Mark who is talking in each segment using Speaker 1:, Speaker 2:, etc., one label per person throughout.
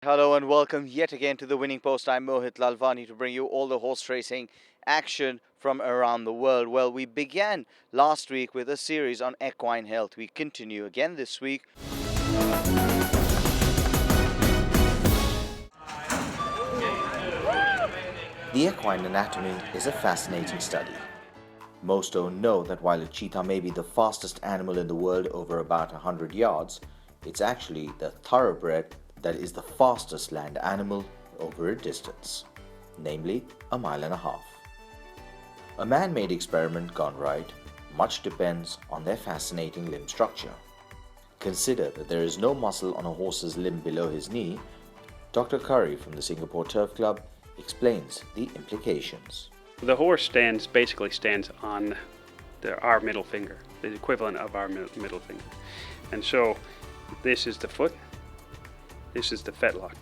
Speaker 1: Hello and welcome yet again to the Winning Post. I'm Mohit Lalvani to bring you all the horse racing action from around the world. Well, we began last week with a series on equine health. We continue again this week. The equine anatomy is a fascinating study. Most don't know that while a cheetah may be the fastest animal in the world over about 100 yards, it's actually the thoroughbred that is the fastest land animal over a distance, namely a mile and a half. A man-made experiment gone right, much depends on their fascinating limb structure. Consider that there is no muscle on a horse's limb below his knee. Dr. Curry from the Singapore Turf Club explains the implications.
Speaker 2: The horse basically stands on our middle finger, the equivalent of our middle finger. And so this is the foot, this is the fetlock.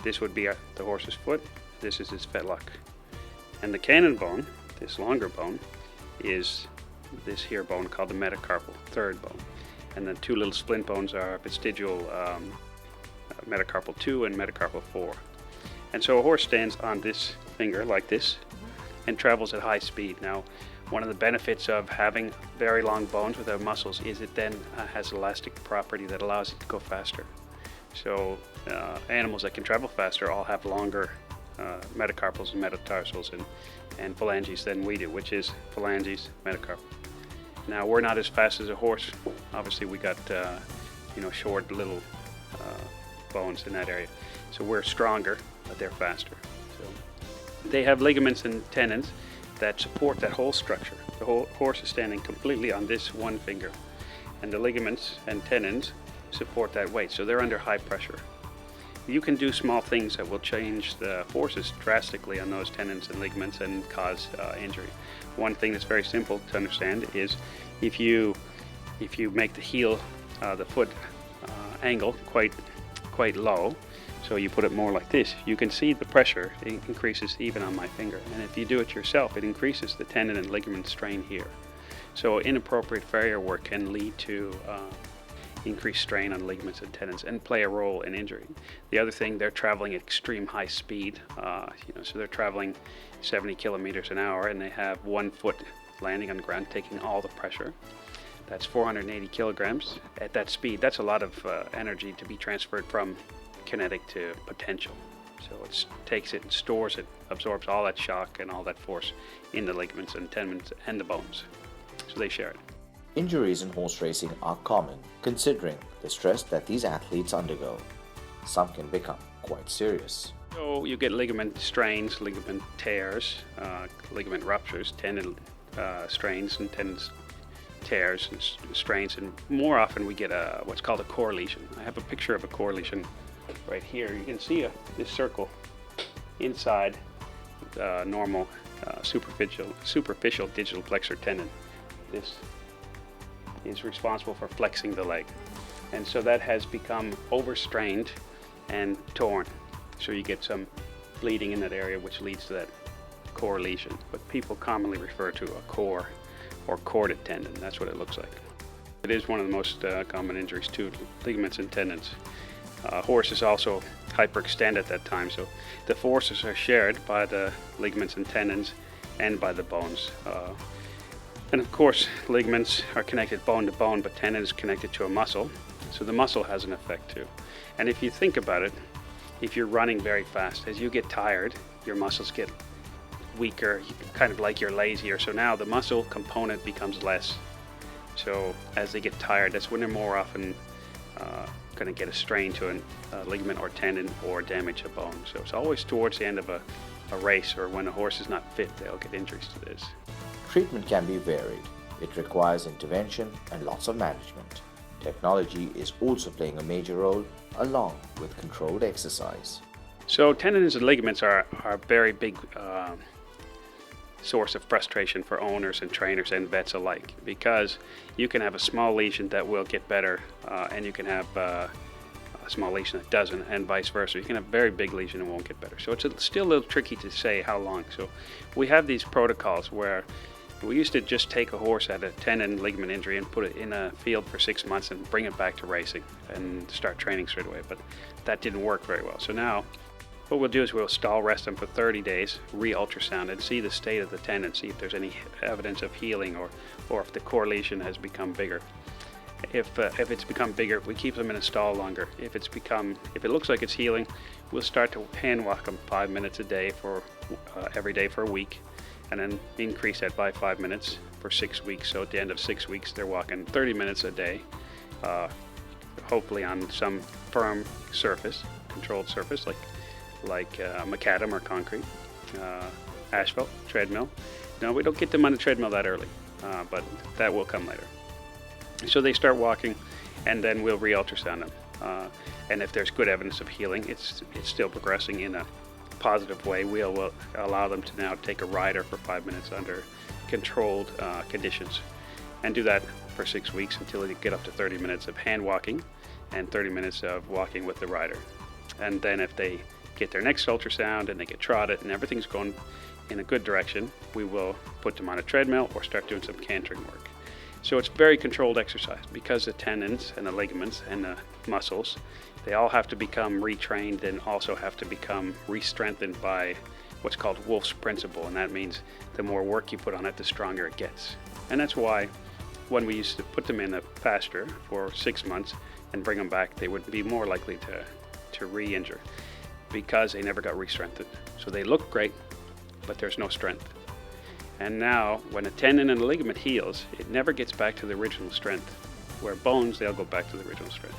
Speaker 2: This would be the horse's foot, this is his fetlock. And the cannon bone, this longer bone, is this here bone called the metacarpal, third bone. And the two little splint bones are vestigial metacarpal 2 and metacarpal 4. And so a horse stands on this finger like this and travels at high speed. Now, one of the benefits of having very long bones without muscles is it then has elastic property that allows it to go faster. So animals that can travel faster all have longer metacarpals and metatarsals and phalanges than we do, which is phalanges, metacarpal. Now, we're not as fast as a horse. Obviously, we got short little bones in that area. So we're stronger, but they're faster. So they have ligaments and tendons that support that whole structure. The whole horse is standing completely on this one finger, and the ligaments and tendons support that weight. So they're under high pressure. You can do small things that will change the forces drastically on those tendons and ligaments and cause injury. One thing that's very simple to understand is if you make the heel, the foot angle quite low, so you put it more like this, you can see the pressure increases even on my finger. And if you do it yourself, it increases the tendon and ligament strain here. So inappropriate farrier work can lead to increased strain on ligaments and tendons and play a role in injury. The other thing, they're traveling at extreme high speed, so they're traveling 70 kilometers an hour and they have 1 foot landing on the ground, taking all the pressure. That's 480 kilograms at that speed. That's a lot of energy to be transferred from kinetic to potential. So it takes it and stores it, absorbs all that shock and all that force in the ligaments and tendons and the bones. So they share it.
Speaker 1: Injuries in horse racing are common considering the stress that these athletes undergo. Some can become quite serious.
Speaker 2: So you get ligament strains, ligament tears, ligament ruptures, tendon strains and tendons tears and strains, and more often we get what's called a core lesion. I have a picture of a core lesion right here. You can see this circle inside the normal superficial digital flexor tendon. This is responsible for flexing the leg, and so that has become overstrained and torn. So you get some bleeding in that area, which leads to that core lesion. But people commonly refer to a core or corded tendon. That's what it looks like. It is one of the most common injuries to ligaments and tendons. Horses also hyperextend at that time, so the forces are shared by the ligaments and tendons and by the bones. And of course, ligaments are connected bone to bone, but tendon is connected to a muscle, so the muscle has an effect too. And if you think about it, if you're running very fast, as you get tired, your muscles get weaker, kind of like you're lazier, so now the muscle component becomes less. So as they get tired, that's when they're more often going to get a strain to a ligament or tendon or damage a bone. So it's always towards the end of a race or when a horse is not fit, they'll get injuries to this.
Speaker 1: Treatment can be varied. It requires intervention and lots of management. Technology is also playing a major role along with controlled exercise.
Speaker 2: So tendons and ligaments are a very big source of frustration for owners and trainers and vets alike, because you can have a small lesion that will get better and you can have a small lesion that doesn't, and vice versa. You can have a very big lesion and won't get better. So it's still a little tricky to say how long. So we have these protocols where We used to just take a horse at a tendon ligament injury and put it in a field for 6 months and bring it back to racing and start training straight away, but that didn't work very well. So now what we'll do is we'll stall rest them for 30 days, re-ultrasound, and see the state of the tendon, see if there's any evidence of healing or if the core lesion has become bigger. If it's become bigger, we keep them in a stall longer. If it looks like it's healing, we'll start to hand walk them 5 minutes a day for every day for a week, and then increase that by 5 minutes for 6 weeks. So at the end of 6 weeks, they're walking 30 minutes a day, hopefully on some firm surface, controlled surface like macadam or concrete, asphalt, treadmill. No, we don't get them on the treadmill that early, but that will come later. So they start walking, and then we'll re-ultrasound them. And if there's good evidence of healing, it's still progressing in a positive way, we'll allow them to now take a rider for 5 minutes under controlled conditions, and do that for 6 weeks until they get up to 30 minutes of hand walking and 30 minutes of walking with the rider. And then if they get their next ultrasound and they get trotted and everything's going in a good direction, we will put them on a treadmill or start doing some cantering work. So it's very controlled exercise, because the tendons and the ligaments and the muscles, they all have to become retrained and also have to become re-strengthened by what's called Wolff's principle, and that means the more work you put on it, the stronger it gets. And that's why when we used to put them in a pasture for 6 months and bring them back, they would be more likely to re-injure, because they never got re-strengthened. So they look great, but there's no strength. And now, when a tendon and a ligament heals, it never gets back to the original strength. Where bones, they'll go back to the original strength.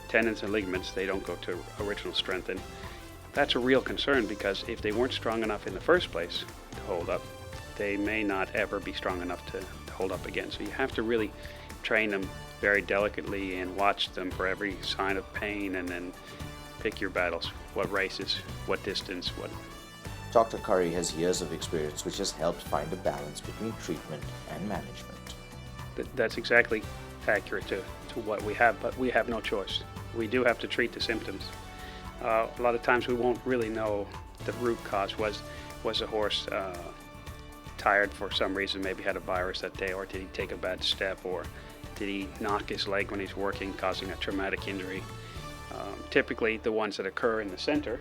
Speaker 2: Tendons and ligaments, they don't go to original strength. And that's a real concern, because if they weren't strong enough in the first place to hold up, they may not ever be strong enough to hold up again. So you have to really train them very delicately and watch them for every sign of pain, and then pick your battles. What races, what distance, what.
Speaker 1: Dr. Curry has years of experience which has helped find a balance between treatment and management.
Speaker 2: That's exactly accurate to what we have, but we have no choice. We do have to treat the symptoms. A lot of times we won't really know the root cause. Was the horse tired for some reason, maybe had a virus that day, or did he take a bad step, or did he knock his leg when he's working, causing a traumatic injury? Typically the ones that occur in the center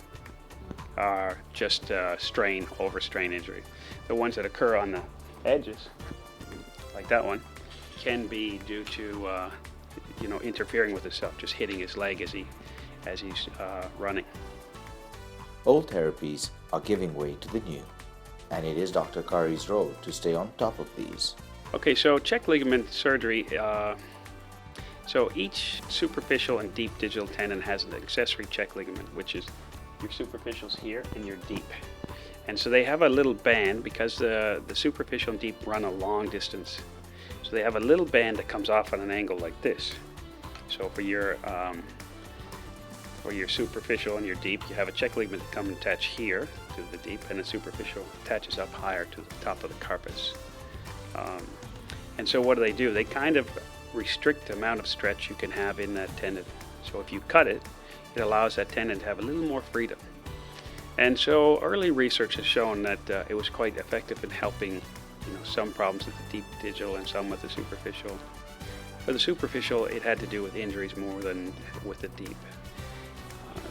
Speaker 2: are just overstrain injury. The ones that occur on the edges, like that one, can be due to interfering with himself, just hitting his leg as he's running.
Speaker 1: Old therapies are giving way to the new, and it is Dr. Curry's role to stay on top of these.
Speaker 2: Okay, so check ligament surgery. So each superficial and deep digital tendon has an accessory check ligament, which is your superficials here and your deep. And so they have a little band, because the superficial and deep run a long distance. So they have a little band that comes off at an angle like this. So for your superficial and your deep, you have a check ligament that comes and attach here to the deep, and the superficial attaches up higher to the top of the carpus. And so what do? They kind of restrict the amount of stretch you can have in that tendon. So if you cut it, it allows that tendon to have a little more freedom. And so early research has shown that it was quite effective in helping some problems with the deep digital and some with the superficial. For the superficial, it had to do with injuries more than with the deep.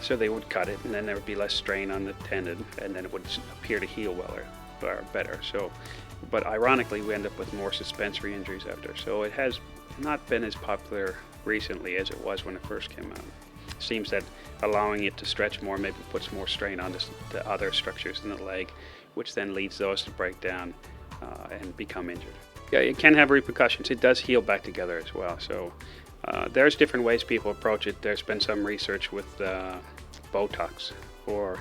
Speaker 2: So they would cut it, and then there would be less strain on the tendon, and then it would appear to heal well or better. But ironically, we end up with more suspensory injuries after. So it has not been as popular recently as it was when it first came out. It seems that allowing it to stretch more maybe puts more strain on the other structures in the leg, which then leads those to break down and become injured. Yeah, it can have repercussions. It does heal back together as well. So there's different ways people approach it. There's been some research with Botox for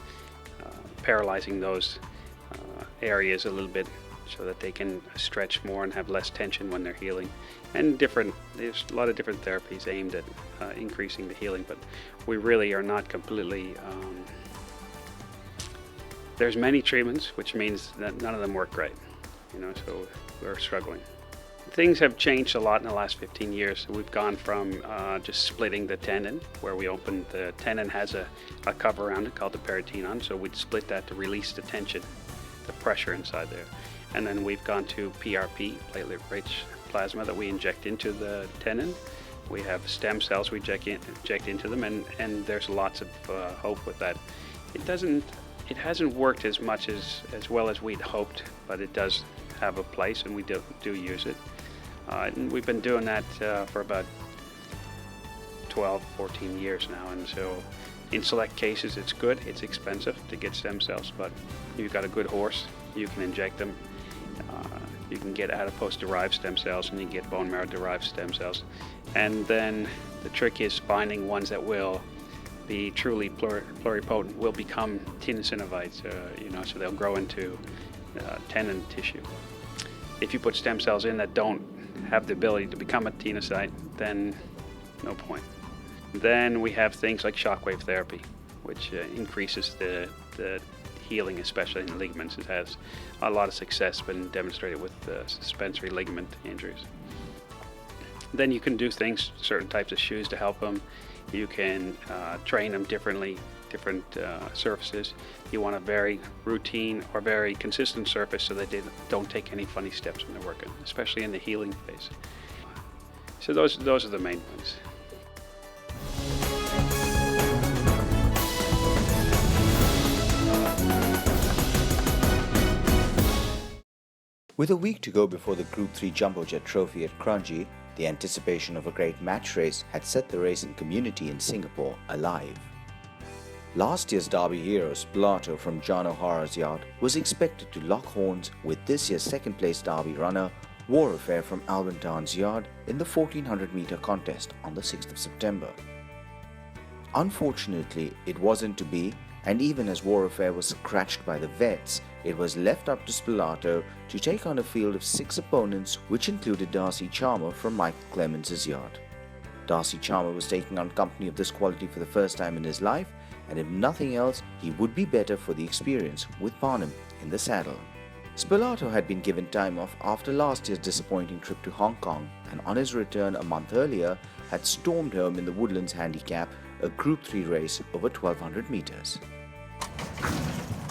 Speaker 2: paralyzing those areas a little bit so that they can stretch more and have less tension when they're healing. And there's a lot of different therapies aimed at increasing the healing, but we really are not completely, there's many treatments, which means that none of them work great, so we're struggling. Things have changed a lot in the last 15 years. We've gone from just splitting the tendon, where we opened the tendon has a cover around it called the peritoneum, so we'd split that to release the tension, the pressure inside there. And then we've gone to PRP, platelet-rich plasma, that we inject into the tendon. We have stem cells we inject into them, and there's lots of hope with that. It hasn't worked as well as we'd hoped, but it does have a place, and we do use it. And we've been doing that for about 12, 14 years now, and so in select cases it's good. It's expensive to get stem cells, but you've got a good horse, you can inject them. You can get adipose-derived stem cells, and you can get bone marrow-derived stem cells. And then the trick is finding ones that will be truly pluripotent, will become tenosynovites, so they'll grow into tendon tissue. If you put stem cells in that don't have the ability to become a tenocyte, then no point. Then we have things like shockwave therapy, which increases the healing, especially in ligaments. It has a lot of success been demonstrated with suspensory ligament injuries. Then you can do things, certain types of shoes to help them. You can train them differently, different surfaces. You want a very routine or very consistent surface so that they don't take any funny steps when they're working, especially in the healing phase. So those are the main ones.
Speaker 1: With a week to go before the Group 3 Jumbo Jet Trophy at Kranji, the anticipation of a great match race had set the racing community in Singapore alive. Last year's Derby hero Spalato from John O'Hara's yard was expected to lock horns with this year's second-place Derby runner War Affair from Alban Tarn's yard in the 1400-meter contest on the 6th of September. Unfortunately, it wasn't to be, and even as War Affair was scratched by the vets, it was left up to Spalato to take on a field of 6 opponents, which included Darcy Charmer from Michael Clemens' yard. Darcy Charmer was taking on company of this quality for the first time in his life, and if nothing else, he would be better for the experience with Barnum in the saddle. Spalato had been given time off after last year's disappointing trip to Hong Kong, and on his return a month earlier had stormed home in the Woodlands Handicap, a Group 3 race over 1200 meters.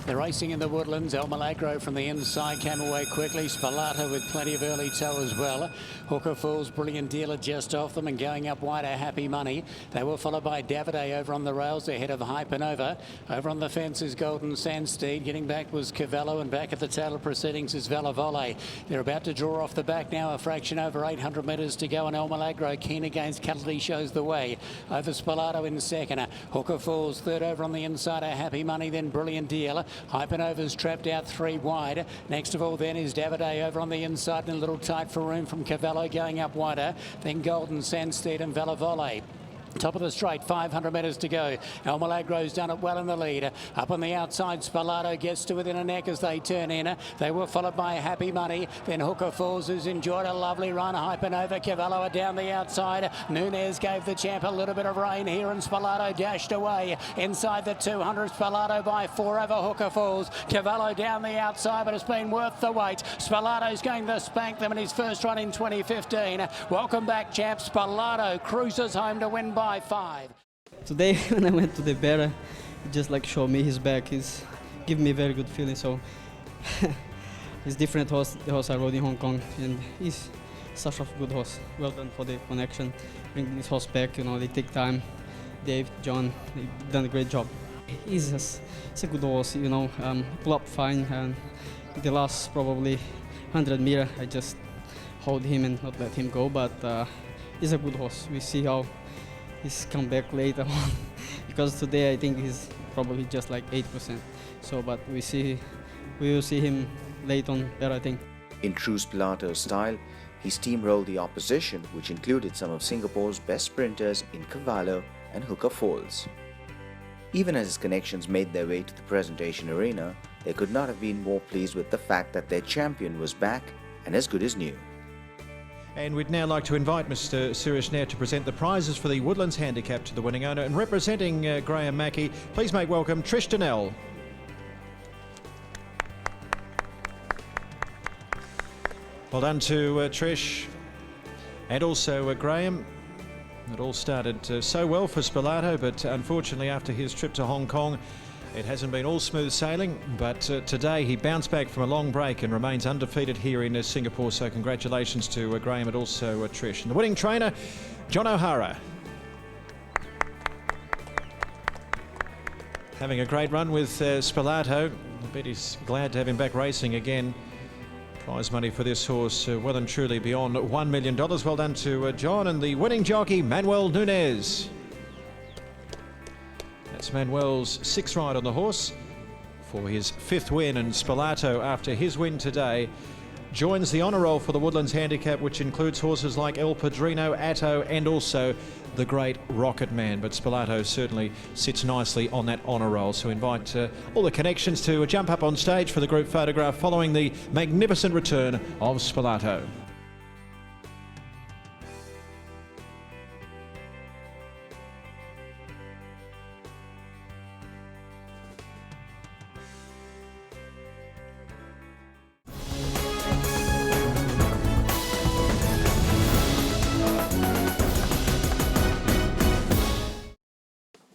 Speaker 3: They're racing in the Woodlands. El Milagro from the inside came away quickly. Spalato with plenty of early toe as well. Hooker Falls, Brilliant Dealer just off them and going up wider, Happy Money. They were followed by Davide over on the rails ahead of Hypernova. Over on the fence is Golden Sandsteed. Getting back was Cavallo, and back at the tail of proceedings is Valavole. They're about to draw off the back now, a fraction over 800 metres to go, and El Milagro keen against Cutley shows the way. Over Spalato in second. Hooker Falls third over on the inside, Happy Money, then Brilliant Dealer. Hypernova's trapped out 3 wide. Next of all then is Davide over on the inside and a little tight for room from Cavallo going up wider. Then Golden Sandsteed and Valavole. Top of the straight, 500 metres to go. El Milagro's done it well in the lead. Up on the outside, Spalato gets to within a neck as they turn in. They were followed by Happy Money. Then Hooker Falls, who's enjoyed a lovely run. Hypernova, Cavallo are down the outside. Nunez gave the champ a little bit of rain here, and Spalato dashed away. Inside the 200, Spalato by 4 over Hooker Falls. Cavallo down the outside, but it's been worth the wait. Spalato's going to spank them in his first run in 2015. Welcome back, champ. Spalato cruises home to win by 5.
Speaker 4: Today when I went to the bear, he just like showed me his back. He's giving me a very good feeling. So it's different horse, the horse I rode in Hong Kong, and he's such a good horse. Well done for the connection. Bring this horse back, they take time. Dave, John, they've done a great job. He's a good horse, pull up fine, and the last probably 100 meter I just hold him and not let him go, but he's a good horse. We see how he's come back later on because today I think he's probably just like 8%. So, but we will see him late on there, I think.
Speaker 1: In true Spalato style, he steamrolled the opposition, which included some of Singapore's best sprinters in Cavallo and Hooker Falls. Even as his connections made their way to the presentation arena, they could not have been more pleased with the fact that their champion was back and as good as new.
Speaker 5: And we'd now like to invite Mr. Suresh Nair to present the prizes for the Woodlands Handicap to the winning owner. And representing Graham Mackey, please make welcome Trish Donnell. Well done to Trish and also Graham. It all started so well for Spalato, but unfortunately after his trip to Hong Kong, It hasn't been all smooth sailing, but today he bounced back from a long break and remains undefeated here in Singapore. So congratulations to Graham and also Trish. And the winning trainer, John O'Hara. Having a great run with Spalato. I bet he's glad to have him back racing again. Prize money for this horse well and truly beyond $1 million. Well done to John and the winning jockey, Manuel Nunez. That's Manuel's sixth ride on the horse for his fifth win, and Spalato, after his win today, joins the honour roll for the Woodlands Handicap, which includes horses like El Padrino, Atto and also the great Rocket Man. But Spalato certainly sits nicely on that honour roll. So invite all the connections to jump up on stage for the group photograph following the magnificent return of Spalato.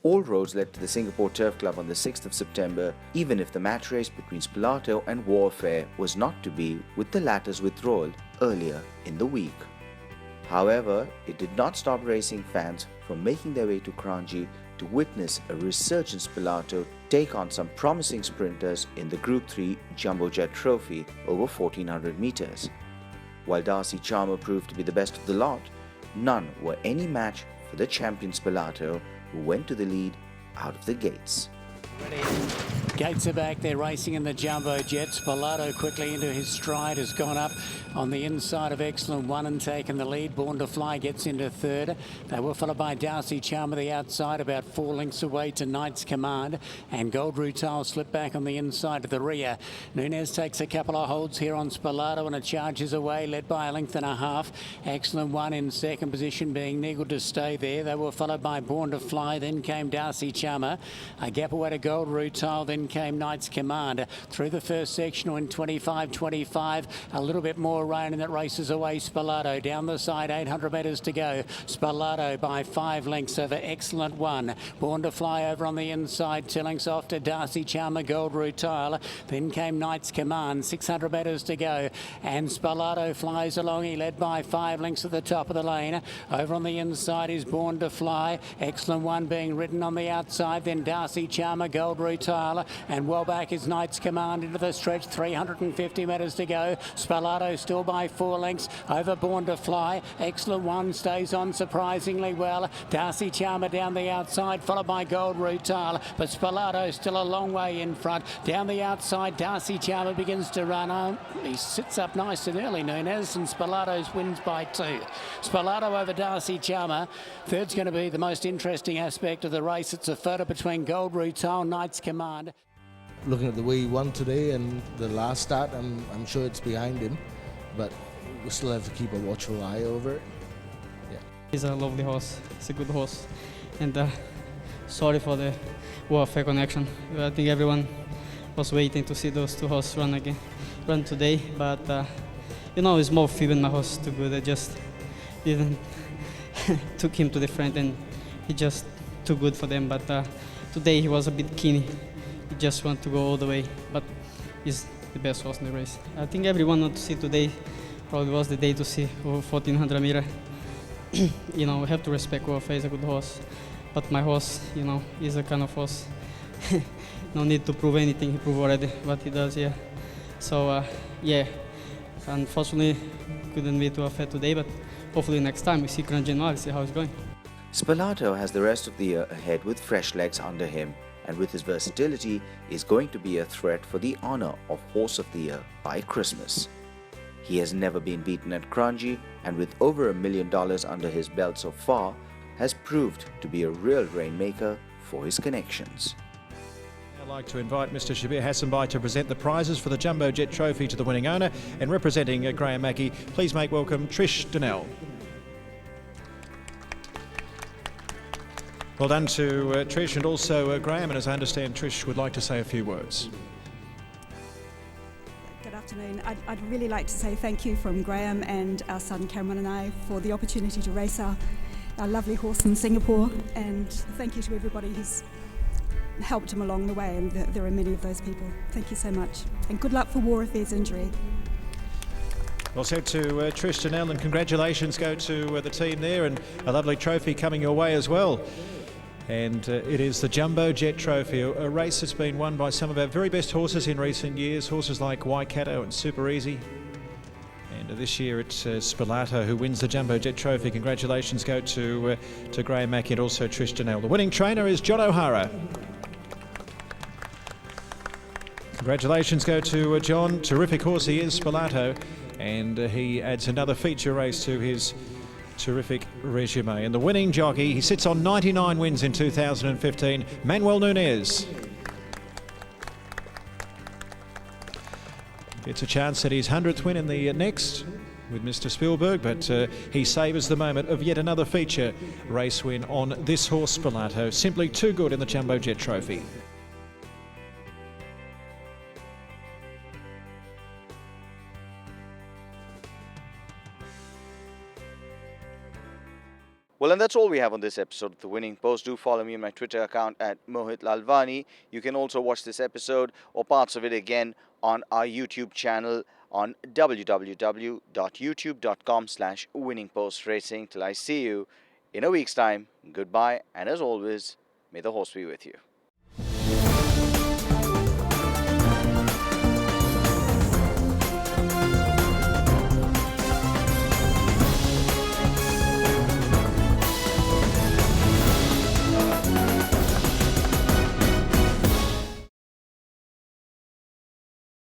Speaker 1: All roads led to the Singapore Turf Club on the 6th of September, even if the match race between Spalato and Warfare was not to be, with the latter's withdrawal earlier in the week. However, it did not stop racing fans from making their way to Kranji to witness a resurgent Spalato take on some promising sprinters in the Group 3 Jumbo Jet Trophy over 1400 metres. While Darcy Charmer proved to be the best of the lot, none were any match for the champion Spalato, who went to the lead out of the gates.
Speaker 3: Gates are back, they're racing in the Jumbo Jet. Spalato quickly into his stride, has gone up on the inside of Excellent One and taken the lead. Born to Fly gets into third. They were followed by Darcy Charmer the outside, about 4 lengths away to Knight's Command, and Gold Rutile slipped back on the inside to the rear. Nunez takes a couple of holds here on Spalato and it charges away, led by a length and a half. Excellent One in second position, being niggled to stay there. They were followed by Born to Fly, then came Darcy Charmer. A gap away to Gold Rutile, then came Knight's Command. Through the first sectional in 25-25, a little bit more rain and that races away Spalato. Down the side, 800 metres to go. Spalato by 5 lengths over Excellent One. Born to Fly over on the inside, 2 lengths off to Darcy Charmer, Gold Rutile. Then came Knight's Command, 600 metres to go. And Spalato flies along. He led by 5 lengths at the top of the lane. Over on the inside is Born to Fly. Excellent One being ridden on the outside. Then Darcy Charmer, Gold Rutile. And well back is Knight's Command into the stretch, 350 metres to go. Spalato still by 4 lengths over Born to Fly. Excellent One stays on surprisingly well. Darcy Charmer down the outside, followed by Gold Rutile, but Spalato still a long way in front. Down the outside, Darcy Charmer begins to run on. He sits up nice and early, Nunez, and Spalato's wins by 2. Spalato over Darcy Charmer. Third's going to be the most interesting aspect of the race. It's a photo between Gold Rutile, Knight's Command.
Speaker 6: Looking at the way he won today and the last start, I'm sure it's behind him, but we still have to keep a watchful eye over it. Yeah.
Speaker 4: He's a lovely horse. He's a good horse, and sorry for the Warfare connection. I think everyone was waiting to see those two horses run today, but you know, it's more feeling my horse too good. I just didn't took him to the front, and he just too good for them. But today he was a bit keen. He just want to go all the way, but he's the best horse in the race. I think everyone want to see today. Probably was the day to see over 1400 meter. You know, we have to respect Warfare. He's a good horse, but my horse, you know, is a kind of horse. No need to prove anything. He proved already what he does here. So yeah, unfortunately couldn't be to Warfare today, but hopefully next time we see Kranji, see how it's going.
Speaker 1: Spalato has the rest of the year ahead with fresh legs under him, and with his versatility is going to be a threat for the honour of Horse of the Year by Christmas. He has never been beaten at Kranji, and with over $1 million under his belt so far, has proved to be a real rainmaker for his connections.
Speaker 5: I'd like to invite Mr. Shabir Hassanbai to present the prizes for the Jumbo Jet Trophy to the winning owner, and representing Graham Mackey, please make welcome Trish Donnell. Well done to Trish and also Graham, and as I understand, Trish would like to say a few words.
Speaker 7: Good afternoon. I'd really like to say thank you from Graham and our son Cameron and I for the opportunity to race our lovely horse in Singapore, and thank you to everybody who's helped him along the way, and there are many of those people. Thank you so much, and good luck for War if there's injury.
Speaker 5: Well said to Trish Janelle, and congratulations go to the team there, and a lovely trophy coming your way as well. And it is the Jumbo Jet Trophy, a race that's been won by some of our very best horses in recent years, horses like Waikato and Super Easy. And this year it's Spalato who wins the Jumbo Jet Trophy. Congratulations go to Graham Mackey and also Trish Janelle. The winning trainer is John O'Hara. Congratulations go to John. Terrific horse he is, Spalato. And he adds another feature race to his terrific resume. And the winning jockey, he sits on 99 wins in 2015, Manuel Nunez. It's a chance at his 100th win in the next with Mr. Spielberg, but he savours the moment of yet another feature race win on this horse, Spalato. Simply too good in the Jumbo Jet Trophy.
Speaker 1: Well, and that's all we have on this episode of The Winning Post. Do follow me on my Twitter account at Mohit Lalvani. You can also watch this episode or parts of it again on our YouTube channel on www.youtube.com/winningpostracing. Till I see you in a week's time, goodbye, and as always, may the horse be with you.